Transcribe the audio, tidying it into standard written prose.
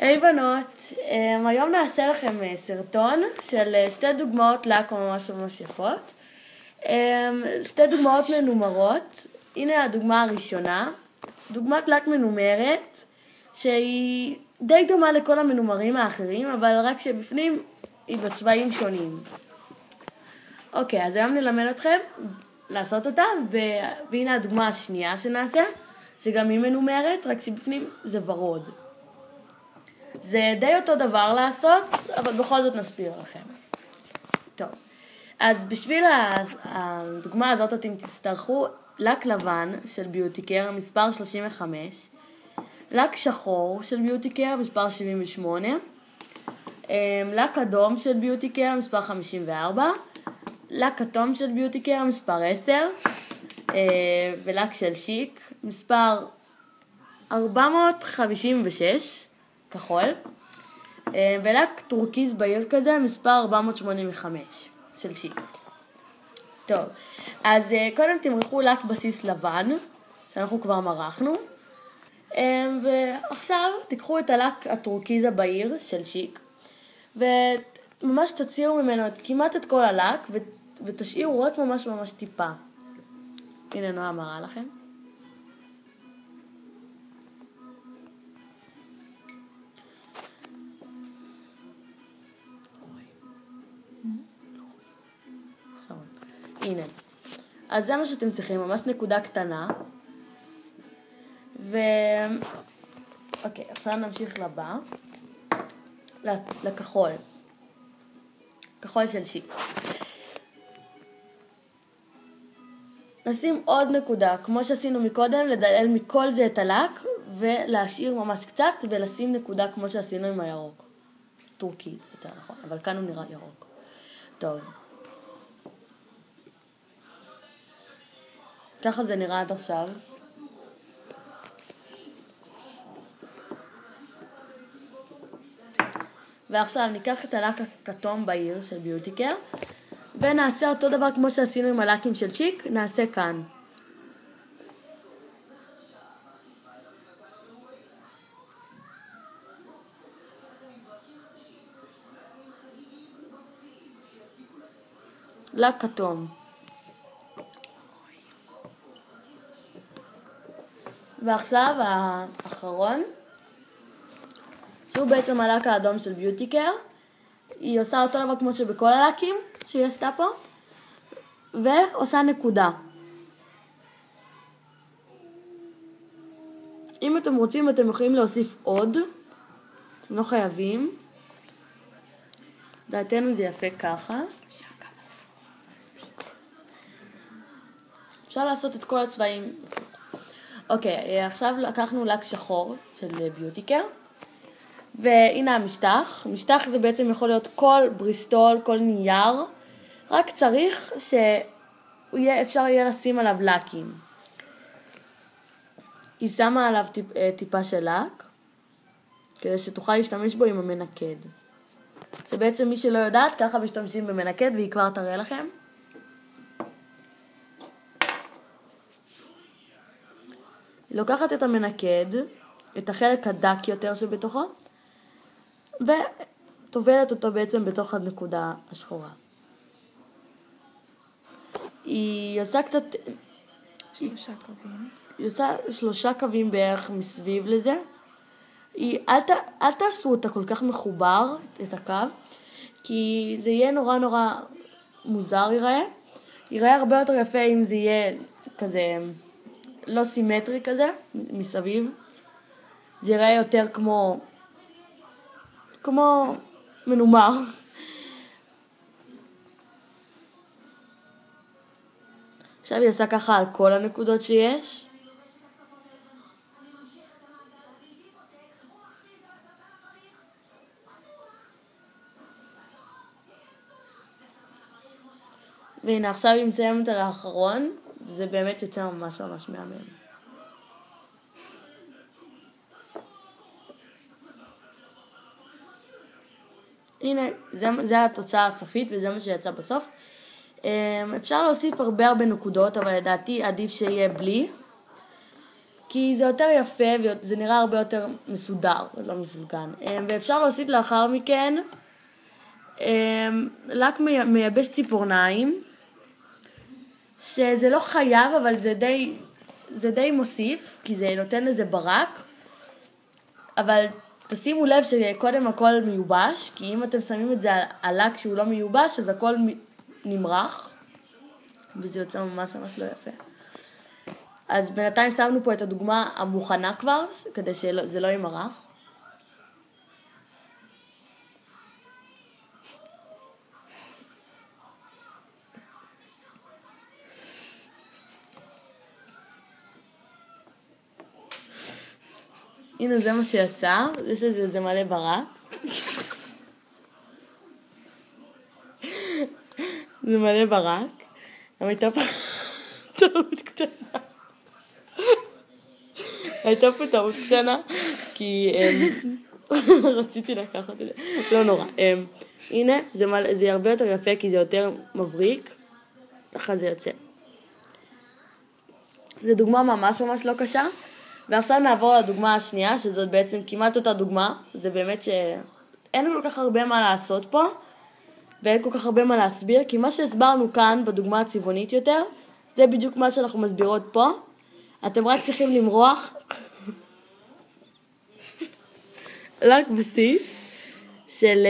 היי בנות, היום נעשה לכם סרטון של שתי דוגמאות לק ממש ממש יפות. שתי דוגמאות מנומרות. הנה הדוגמה הראשונה, דוגמת לק מנומרת, שהיא די דומה לכל המנומרים האחרים, אבל רק שבפנים היא בצבעים שונים. אוקיי, אז היום נלמד אתכם לעשות אותה, והנה הדוגמה השנייה שנעשה, שגם היא מנומרת, רק שבפנים זה ורוד. זה די אותו דבר לעשות, אבל בכל זאת נסביר לכם. טוב, אז בשביל הדוגמה הזאת אתם תצטרכו לק לבן של ביוטיקר מספר 35, לק שחור של ביוטיקר מספר 78, לק אדום של ביוטיקר מספר 54, לק כתום של ביוטיקר מספר 10, ולק של שיק מספר 456, כחול, ולק טורקיז בהיר כזה מספר 485 של שיק. טוב, אז קודם תמרחו לק בסיס לבן, שאנחנו כבר מרחנו, ועכשיו תיקחו את הלק הטורקיז הבהיר של שיק, וממש תוציאו ממנו כמעט את כל הלק, ותשאירו רק ממש ממש טיפה. הנה נועה מראה לכם. הנה. אז זה מה שאתם צריכים, ממש נקודה קטנה. אוקיי, עכשיו נמשיך לבא. לכחול. כחול של שיק. נשים עוד נקודה, כמו שעשינו מקודם, לדלל מכל זה את הלק, ולהשאיר ממש קצת, ולשים נקודה כמו שעשינו עם הירוק. טורקי, יותר נכון, אבל כאן הוא נראה ירוק. טוב. ככה זה נראה עד עכשיו. ועכשיו ניקח את הלק הכתום בהיר של ביוטיקר, ונעשה אותו דבר כמו שעשינו עם הלקים של שיק, נעשה כאן. לק כתום. ועכשיו האחרון, שהוא בעצם הלק האדום של ביוטיקר. היא עושה אותו דבר כמו שבכל הלקים שהיא עשתה פה, ועושה נקודה. אם אתם רוצים אתם יכולים להוסיף עוד, אתם לא חייבים. דעתנו זה יפה ככה. אפשר לעשות את כל הצבעים. אוקיי, עכשיו לקחנו לק שחור של ביוטיקר, והנה המשטח. משטח זה בעצם יכול להיות כל בריסטול, כל נייר, רק צריך שאפשר יהיה לשים עליו לקים. היא שמה עליו טיפה של לק, כדי שתוכל להשתמש בו עם המנקד. שבעצם מי שלא יודעת, ככה משתמשים במנקד, והיא כבר תראה לכם. היא לוקחת את המנקד, את החלק הדק יותר שבתוכו, וטובלת אותו בעצם בתוך הנקודה השחורה. היא עושה קצת... 3 קווים. היא עושה 3 קווים בערך מסביב לזה. אל תעשו אותה כל כך מחובר, את הקו, כי זה יהיה נורא נורא מוזר ייראה. ייראה הרבה יותר יפה אם זה יהיה כזה... לא סימטרי כזה, מסביב. זה יראה יותר כמו מנומר. עכשיו היא עושה ככה על כל הנקודות שיש. והנה עכשיו היא מסיימת על האחרון. זה באמת יוצא ממש ממש מהמם. הנה, זה התוצאה הסופית וזה מה שיצא בסוף. אפשר להוסיף הרבה נקודות, אבל לדעתי עדיף שיהיה בלי. כי זה יותר יפה וזה נראה הרבה יותר מסודר, לא מבולגן. ואפשר להוסיף לאחר מכן לק מייבש ציפורניים, שזה לא חייב, אבל זה די מוסיף, כי זה נותן לזה ברק. אבל תשימו לב שקודם הכל מיובש, כי אם אתם שמים את זה על לק שהוא לא מיובש, אז הכל נמרח, וזה יוצא ממש ממש לא יפה. אז בינתיים שמנו פה את הדוגמה המוכנה כבר, כדי שזה לא ימרח. הנה זה מה שיצא, יש לזה מלא ברק. זה מלא ברק. גם הייתה פה טעות קטנה. הייתה פה טעות קטנה, כי רציתי לקחת את זה. לא נורא. הנה, זה הרבה יותר יפה, כי זה יותר מבריק. ככה זה יוצא. זו דוגמה ממש ממש לא קשה. ועכשיו נעבור לדוגמה השנייה, שזאת בעצם כמעט אותה דוגמה. זה באמת שאין כל כך הרבה מה לעשות פה, ואין כל כך הרבה מה להסביר, כי מה שהסברנו כאן בדוגמה הצבעונית יותר, זה בדיוק מה שאנחנו מסבירות פה. אתם רק צריכים למרוח לק בסיס של